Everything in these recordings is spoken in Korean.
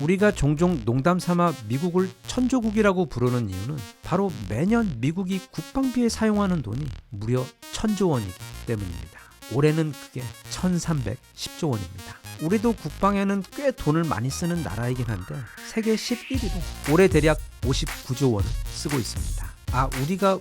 우리가 종종 농담 삼아 미국을 천조국이라고 부르는 이유는 바로 매년 미국이 국방비에 사용하는 돈이 무려 1,000조 원이기 때문입니다. 올해는 그게 1,310조 원입니다. 우리도 국방에는 꽤 돈을 많이 쓰는 나라이긴 한데 세계 11위로 올해 대략 59조 원을 쓰고 있습니다. 우리가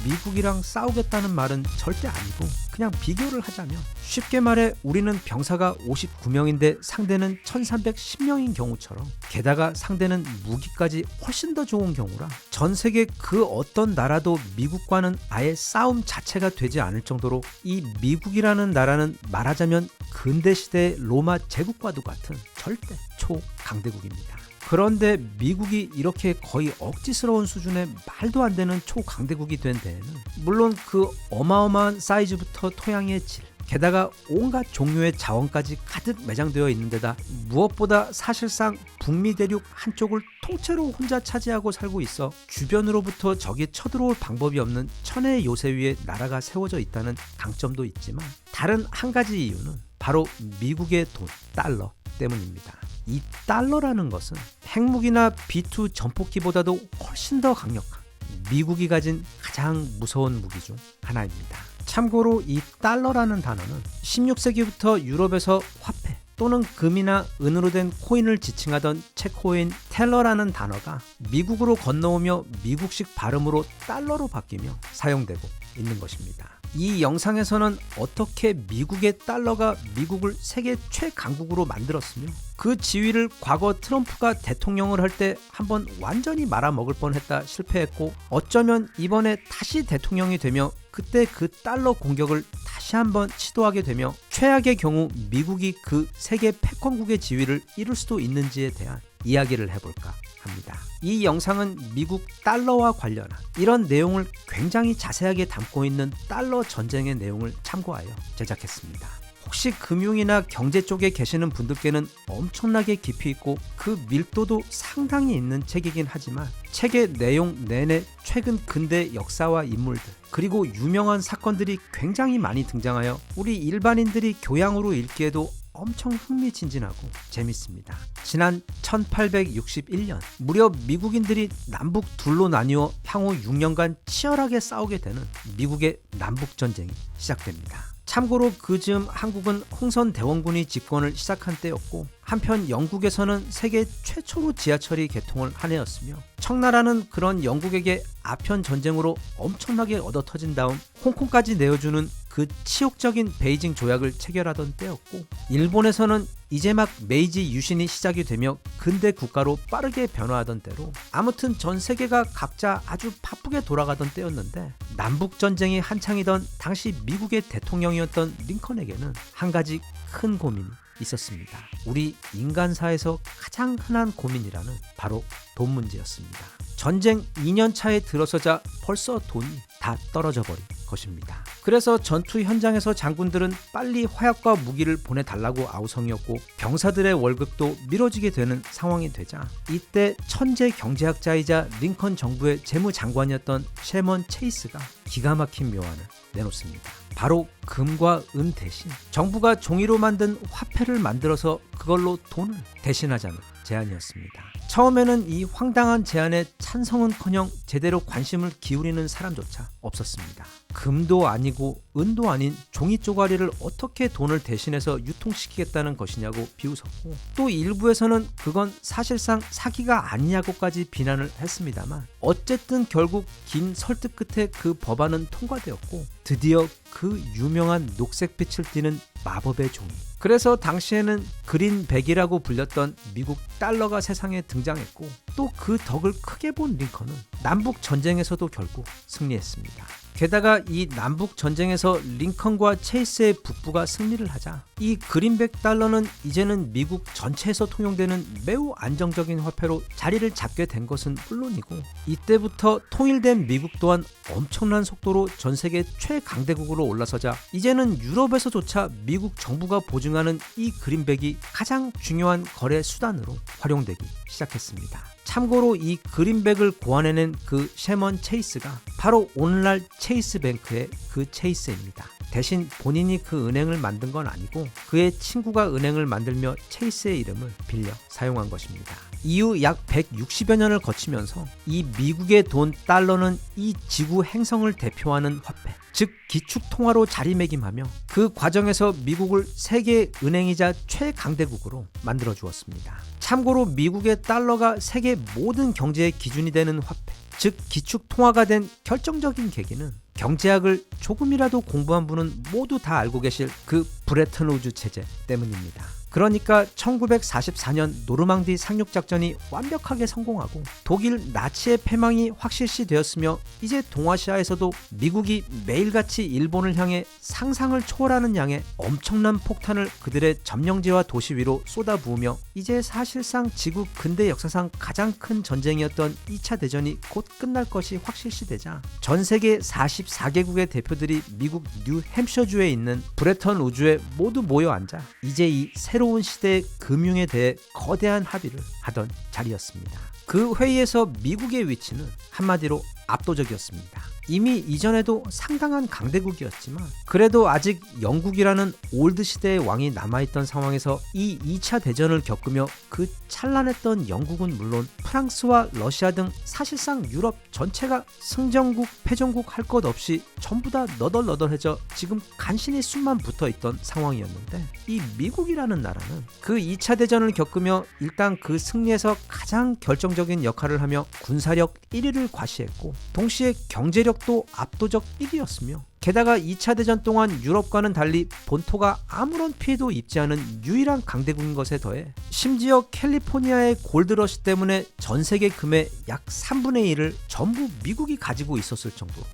미국이랑 싸우겠다는 말은 절대 아니고 그냥 비교를 하자면 쉽게 말해 우리는 병사가 59명인데 상대는 1,310명인 경우처럼, 게다가 상대는 무기까지 훨씬 더 좋은 경우라 전 세계 그 어떤 나라도 미국과는 아예 싸움 자체가 되지 않을 정도로 이 미국이라는 나라는 말하자면 근대시대의 로마 제국과도 같은 절대 초강대국입니다. 그런데 미국이 이렇게 거의 억지스러운 수준의 말도 안 되는 초강대국이 된 데에는 물론 그 어마어마한 사이즈부터 토양의 질, 게다가 온갖 종류의 자원까지 가득 매장되어 있는 데다 무엇보다 사실상 북미 대륙 한쪽을 통째로 혼자 차지하고 살고 있어 주변으로부터 적이 쳐들어올 방법이 없는 천혜의 요새 위에 나라가 세워져 있다는 강점도 있지만, 다른 한 가지 이유는 바로 미국의 돈, 달러 때문입니다. 이 달러라는 것은 핵무기나 B2 전폭기보다도 훨씬 더 강력한 미국이 가진 가장 무서운 무기 중 하나입니다. 참고로 이 달러라는 단어는 16세기부터 유럽에서 화폐 또는 금이나 은으로 된 코인을 지칭하던 체코인 텔러라는 단어가 미국으로 건너오며 미국식 발음으로 달러로 바뀌며 사용되고 있는 것입니다. 이 영상에서는 어떻게 미국의 달러가 미국을 세계 최강국으로 만들었으며 그 지위를 과거 트럼프가 대통령을 할 때 한번 완전히 말아먹을 뻔했다 실패했고, 어쩌면 이번에 다시 대통령이 되며 그때 그 달러 공격을 다시 한번 시도하게 되며 최악의 경우 미국이 그 세계 패권국의 지위를 잃을 수도 있는지에 대한 이야기를 해볼까 합니다. 이 영상은 미국 달러와 관련한 이런 내용을 굉장히 자세하게 담고 있는 달러 전쟁의 내용을 참고하여 제작했습니다. 혹시 금융이나 경제 쪽에 계시는 분들께는 엄청나게 깊이 있고 그 밀도도 상당히 있는 책이긴 하지만, 책의 내용 내내 최근 근대 역사와 인물들 그리고 유명한 사건들이 굉장히 많이 등장하여 우리 일반인들이 교양으로 읽기에도 엄청 흥미진진하고 재밌습니다. 지난 1861년 무려 미국인들이 남북 둘로 나뉘어 향후 6년간 치열하게 싸우게 되는 미국의 남북전쟁이 시작됩니다. 참고로 그 즈음 한국은 홍선 대원군이 집권을 시작한 때였고, 한편 영국에서는 세계 최초로 지하철이 개통을 한 해였으며, 청나라는 그런 영국에게 아편 전쟁으로 엄청나게 얻어터진 다음 홍콩까지 내어주는 그 치욕적인 베이징 조약을 체결하던 때였고, 일본에서는 이제 막 메이지 유신이 시작이 되며 근대 국가로 빠르게 변화하던 때로 아무튼 전 세계가 각자 아주 바쁘게 돌아가던 때였는데, 남북전쟁이 한창이던 당시 미국의 대통령이었던 링컨에게는 한 가지 큰 고민이 있었습니다. 우리 인간사에서 가장 흔한 고민이라는 바로 돈 문제였습니다. 전쟁 2년 차에 들어서자 벌써 돈이 다 떨어져 버린 것입니다. 그래서 전투 현장에서 장군들은 빨리 화약과 무기를 보내달라고 아우성이었고, 병사들의 월급도 미뤄지게 되는 상황이 되자 이때 천재 경제학자이자 링컨 정부의 재무장관이었던 셰먼 체이스가 기가 막힌 묘안을 내놓습니다. 바로 금과 은 대신 정부가 종이로 만든 화폐를 만들어서 그걸로 돈을 대신하자는 제안이었습니다. 처음에는 이 황당한 제안에 찬성은커녕 제대로 관심을 기울이는 사람조차 없었습니다. 금도 아니고 은도 아닌 종이 쪼가리를 어떻게 돈을 대신해서 유통시키겠다는 것이냐고 비웃었고, 또 일부에서는 그건 사실상 사기가 아니냐고까지 비난을 했습니다만, 어쨌든 결국 긴 설득 끝에 그 법안은 통과되었고, 드디어 그 유명한 녹색빛을 띠는 마법의 종이, 그래서 당시에는 그린백이라고 불렸던 미국 달러가 세상에 등장했고, 또 그 덕을 크게 본 링컨은 남북 전쟁에서도 결국 승리했습니다. 게다가 이 남북 전쟁에서 링컨과 체이스의 북부가 승리를 하자 이 그린백 달러는 이제는 미국 전체에서 통용되는 매우 안정적인 화폐로 자리를 잡게 된 것은 물론이고, 이때부터 통일된 미국 또한 엄청난 속도로 전 세계 최강대국으로 올라서자 이제는 유럽에서조차 미국 정부가 보증하는 이 그린백이 가장 중요한 거래 수단으로 활용되기 시작했습니다. 참고로 이 그린백을 고안해낸 그 셰먼 체이스가 바로 오늘날 체이스뱅크의 그 체이스입니다. 대신 본인이 그 은행을 만든 건 아니고 그의 친구가 은행을 만들며 체이스의 이름을 빌려 사용한 것입니다. 이후 약 160여 년을 거치면서 이 미국의 돈 달러는 이 지구 행성을 대표하는 화폐, 즉 기축통화로 자리매김하며 그 과정에서 미국을 세계 은행이자 최강대국으로 만들어 주었습니다. 참고로 미국의 달러가 세계 모든 경제의 기준이 되는 화폐, 즉 기축통화가 된 결정적인 계기는 경제학을 조금이라도 공부한 분은 모두 다 알고 계실 그 브레튼 우즈 체제 때문입니다. 그러니까 1944년 노르망디 상륙작전이 완벽하게 성공하고 독일 나치의 패망이 확실시되었으며 이제 동아시아에서도 미국이 매일같이 일본을 향해 상상을 초월하는 양의 엄청난 폭탄을 그들의 점령지와 도시 위로 쏟아부으며 이제 사실상 지구 근대 역사상 가장 큰 전쟁이었던 2차 대전이 곧 끝날 것이 확실시되자 전 세계 44개국의 대표들이 미국 뉴햄셔주에 있는 브레턴 우즈에 모두 모여 앉아 이제 이 새로운 시대의 금융에 대해 거대한 합의를 하던 자리였습니다. 그 회의에서 미국의 위치는 한마디로 압도적이었습니다. 이미 이전에도 상당한 강대국이었지만 그래도 아직 영국이라는 올드 시대의 왕이 남아있던 상황에서 이 2차 대전을 겪으며 그 찬란했던 영국은 물론 프랑스와 러시아 등 사실상 유럽 전체가 승전국, 패전국 할 것 없이 전부 다 너덜너덜해져 지금 간신히 숨만 붙어있던 상황이었는데 이 미국이라는 나라는 그 2차 대전을 겪으며 일단 그 승리에서 가장 결정적인 역할을 하며 군사력 1위를 과시했고 동시에 경제력도 압도적 1위였으며 게다가 2차 대전 동안 유럽과는 달리 본토가 아무런 피해도 입지 않은 유일한 강대국인 것에 더해 심지어 캘리포니아의 골드러시 때문에 전 세계 금의 약 3분의 1을 전부 미국이 가지고 있었을 정도로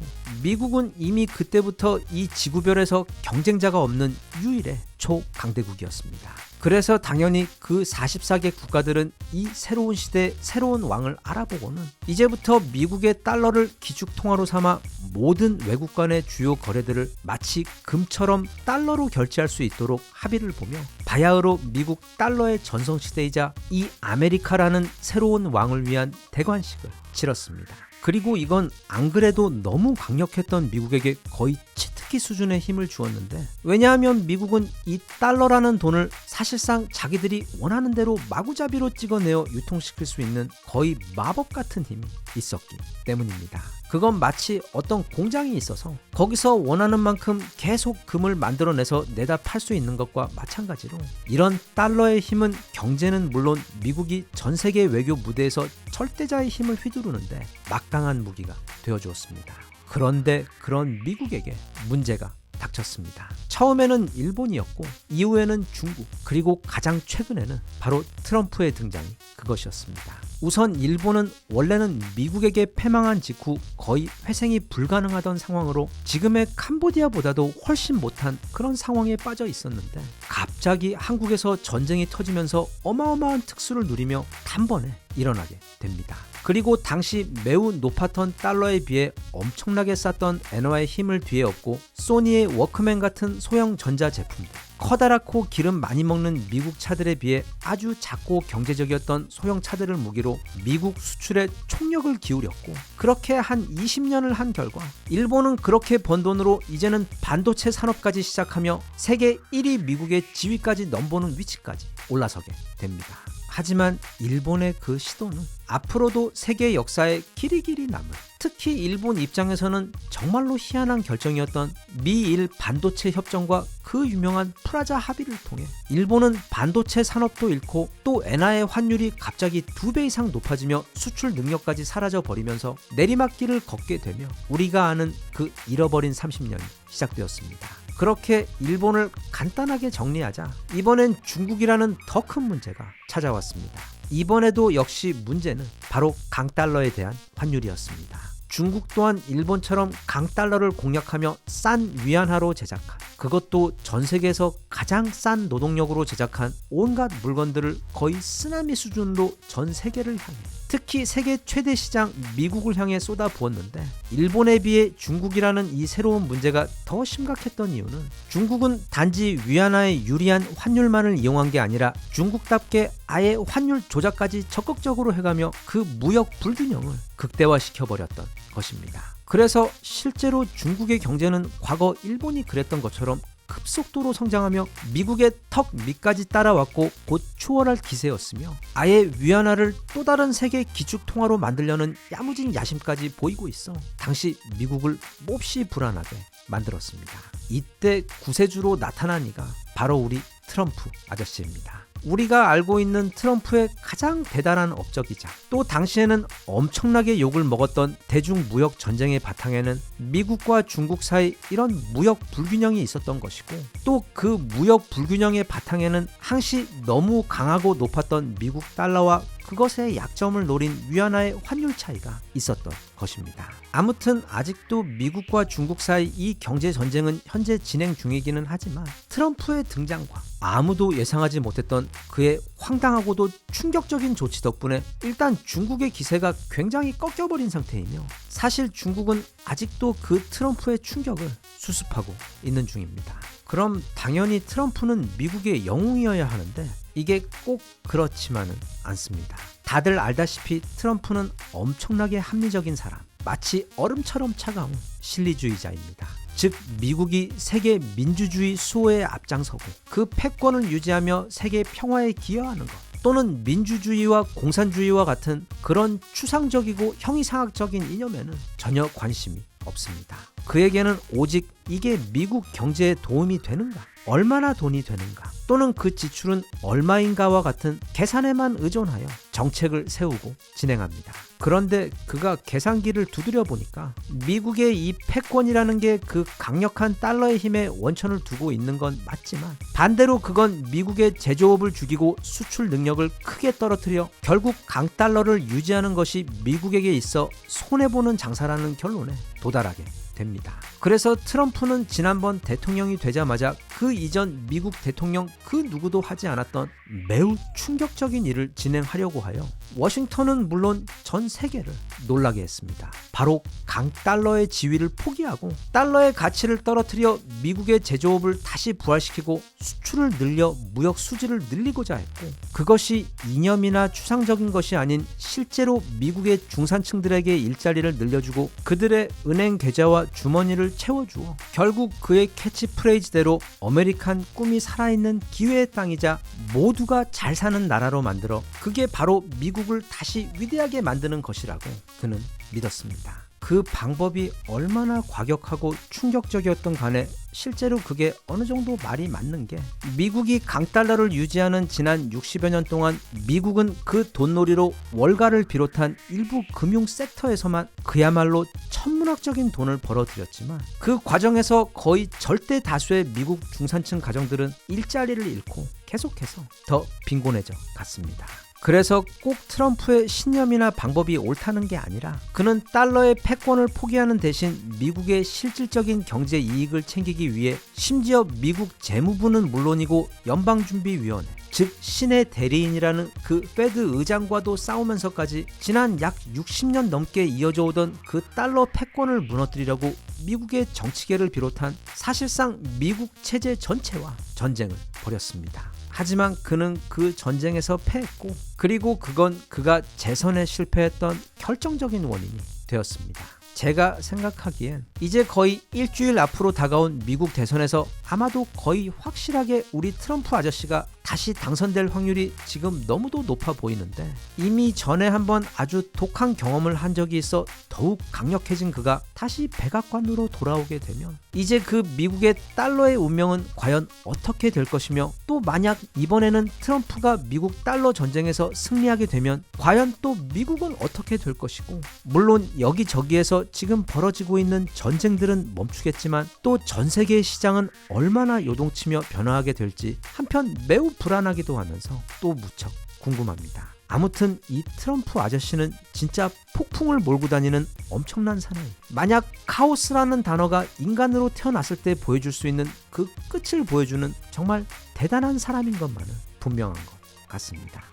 미국은 이미 그때부터 이 지구별에서 경쟁자가 없는 유일의 초강대국이었습니다. 그래서 당연히 그 44개 국가들은 이 새로운 시대의 새로운 왕을 알아보고는 이제부터 미국의 달러를 기축통화로 삼아 모든 외국 간의 주요 거래들을 마치 금처럼 달러로 결제할 수 있도록 합의를 보며 바야흐로 미국 달러의 전성시대이자 이 아메리카라는 새로운 왕을 위한 대관식을 치렀습니다. 그리고 이건 안 그래도 너무 강력했던 미국에게 거의 치트키 수준의 힘을 주었는데 왜냐하면 미국은 이 달러라는 돈을 사실상 자기들이 원하는 대로 마구잡이로 찍어내어 유통시킬 수 있는 거의 마법 같은 힘이 있었기 때문입니다. 그건 마치 어떤 공장이 있어서 거기서 원하는 만큼 계속 금을 만들어내서 내다 팔 수 있는 것과 마찬가지로 이런 달러의 힘은 경제는 물론 미국이 전 세계 외교 무대에서 절대자의 힘을 휘두르는데 막강한 무기가 되어주었습니다. 그런데 그런 미국에게 문제가 닥쳤습니다. 처음에는 일본이었고 이후에는 중국, 그리고 가장 최근에는 바로 트럼프의 등장이 그것이었습니다. 우선 일본은 원래는 미국에게 패망한 직후 거의 회생이 불가능하던 상황으로 지금의 캄보디아보다도 훨씬 못한 그런 상황에 빠져 있었는데 갑자기 한국에서 전쟁이 터지면서 어마어마한 특수를 누리며 단번에 일어나게 됩니다. 그리고 당시 매우 높았던 달러에 비해 엄청나게 쌌던 엔화의 힘을 뒤에 업고 소니의 워크맨 같은 소형 전자제품들, 커다랗고 기름 많이 먹는 미국 차들에 비해 아주 작고 경제적이었던 소형 차들을 무기로 미국 수출에 총력을 기울였고 그렇게 한 20년을 한 결과 일본은 그렇게 번 돈으로 이제는 반도체 산업까지 시작하며 세계 1위 미국의 지위까지 넘보는 위치까지 올라서게 됩니다. 하지만 일본의 그 시도는 앞으로도 세계 역사에 길이길이 남을, 특히 일본 입장에서는 정말로 희한한 결정이었던 미일 반도체 협정과 그 유명한 프라자 합의를 통해 일본은 반도체 산업도 잃고 또 엔화의 환율이 갑자기 2배 이상 높아지며 수출 능력까지 사라져 버리면서 내리막길을 걷게 되며 우리가 아는 그 잃어버린 30년이 시작되었습니다. 그렇게 일본을 간단하게 정리하자 이번엔 중국이라는 더 큰 문제가 찾아왔습니다. 이번에도 역시 문제는 바로 강달러에 대한 환율이었습니다. 중국 또한 일본처럼 강달러를 공략하며 싼 위안화로 제작한, 그것도 전 세계에서 가장 싼 노동력으로 제작한 온갖 물건들을 거의 쓰나미 수준으로 전 세계를 향해 특히 세계 최대 시장 미국을 향해 쏟아부었는데 일본에 비해 중국이라는 이 새로운 문제가 더 심각했던 이유는 중국은 단지 위안화에 유리한 환율만을 이용한 게 아니라 중국답게 아예 환율 조작까지 적극적으로 해가며 그 무역 불균형을 극대화시켜버렸던 것입니다. 그래서 실제로 중국의 경제는 과거 일본이 그랬던 것처럼 급속도로 성장하며 미국의 턱 밑까지 따라왔고 곧 추월할 기세였으며 아예 위안화를 또 다른 세계 기축통화로 만들려는 야무진 야심까지 보이고 있어 당시 미국을 몹시 불안하게 만들었습니다. 이때 구세주로 나타난 이가 바로 우리 트럼프 아저씨입니다. 우리가 알고 있는 트럼프의 가장 대단한 업적이자 또 당시에는 엄청나게 욕을 먹었던 대중무역 전쟁의 바탕에는 미국과 중국 사이 이런 무역 불균형이 있었던 것이고 또 그 무역 불균형의 바탕에는 항시 너무 강하고 높았던 미국 달러와 그것의 약점을 노린 위안화의 환율 차이가 있었던 것입니다. 아무튼 아직도 미국과 중국 사이 이 경제 전쟁은 현재 진행 중이기는 하지만 트럼프의 등장과 아무도 예상하지 못했던 그의 황당하고도 충격적인 조치 덕분에 일단 중국의 기세가 굉장히 꺾여버린 상태이며 사실 중국은 아직도 그 트럼프의 충격을 수습하고 있는 중입니다. 그럼 당연히 트럼프는 미국의 영웅이어야 하는데 이게 꼭 그렇지만은 않습니다. 다들 알다시피 트럼프는 엄청나게 합리적인 사람, 마치 얼음처럼 차가운 실리주의자입니다. 즉 미국이 세계 민주주의 수호에 앞장서고 그 패권을 유지하며 세계 평화에 기여하는 것 또는 민주주의와 공산주의와 같은 그런 추상적이고 형이상학적인 이념에는 전혀 관심이 없습니다. 그에게는 오직 이게 미국 경제에 도움이 되는가? 얼마나 돈이 되는가? 또는 그 지출은 얼마인가와 같은 계산에만 의존하여 정책을 세우고 진행합니다. 그런데 그가 계산기를 두드려 보니까 미국의 이 패권이라는 게 그 강력한 달러의 힘에 원천을 두고 있는 건 맞지만 반대로 그건 미국의 제조업을 죽이고 수출 능력을 크게 떨어뜨려 결국 강달러를 유지하는 것이 미국에게 있어 손해보는 장사라는 결론에 도달하게 됩니다. 그래서 트럼프는 지난번 대통령이 되자마자 그 이전 미국 대통령 그 누구도 하지 않았던 매우 충격적인 일을 진행하려고 하여 워싱턴은 물론 전 세계를 놀라게 했습니다. 바로 강달러의 지위를 포기하고 달러의 가치를 떨어뜨려 미국의 제조업을 다시 부활시키고 수출을 늘려 무역 수지를 늘리고자 했고 그것이 이념이나 추상적인 것이 아닌 실제로 미국의 중산층들에게 일자리를 늘려주고 그들의 은행 계좌와 주머니를 채워주어 결국 그의 캐치프레이즈대로 아메리칸 꿈이 살아있는 기회의 땅이자 모두가 잘 사는 나라로 만들어 그게 바로 미국을 다시 위대하게 만드는 것이라고 그는 믿었습니다. 그 방법이 얼마나 과격하고 충격적이었던 간에 실제로 그게 어느 정도 말이 맞는 게 미국이 강달러를 유지하는 지난 60여 년 동안 미국은 그 돈놀이로 월가를 비롯한 일부 금융 섹터에서만 그야말로 천문학적인 돈을 벌어들였지만 그 과정에서 거의 절대 다수의 미국 중산층 가정들은 일자리를 잃고 계속해서 더 빈곤해져 갔습니다. 그래서 꼭 트럼프의 신념이나 방법이 옳다는 게 아니라 그는 달러의 패권을 포기하는 대신 미국의 실질적인 경제 이익을 챙기기 위해 심지어 미국 재무부는 물론이고 연방준비위원회 즉 신의 대리인이라는 그 페드 의장과도 싸우면서까지 지난 약 60년 넘게 이어져 오던 그 달러 패권을 무너뜨리려고 미국의 정치계를 비롯한 사실상 미국 체제 전체와 전쟁을 벌였습니다. 하지만 그는 그 전쟁에서 패했고 그리고 그건 그가 재선에 실패했던 결정적인 원인이 되었습니다. 제가 생각하기엔 이제 거의 일주일 앞으로 다가온 미국 대선에서 아마도 거의 확실하게 우리 트럼프 아저씨가 다시 당선될 확률이 지금 너무도 높아 보이는데 이미 전에 한번 아주 독한 경험을 한 적이 있어 더욱 강력해진 그가 다시 백악관으로 돌아오게 되면 이제 그 미국의 달러의 운명은 과연 어떻게 될 것이며 또 만약 이번에는 트럼프가 미국 달러 전쟁에서 승리하게 되면 과연 또 미국은 어떻게 될 것이고 물론 여기저기에서 지금 벌어지고 있는 전쟁들은 멈추겠지만 또 전 세계의 시장은 얼마나 요동치며 변화하게 될지 한편 매우 불안하기도 하면서 또 무척 궁금합니다. 아무튼 이 트럼프 아저씨는 진짜 폭풍을 몰고 다니는 엄청난 사나이. 만약 카오스라는 단어가 인간으로 태어났을 때 보여줄 수 있는 그 끝을 보여주는 정말 대단한 사람인 것만은 분명한 것 같습니다.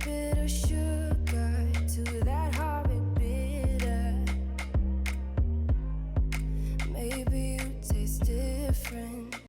bittersweet.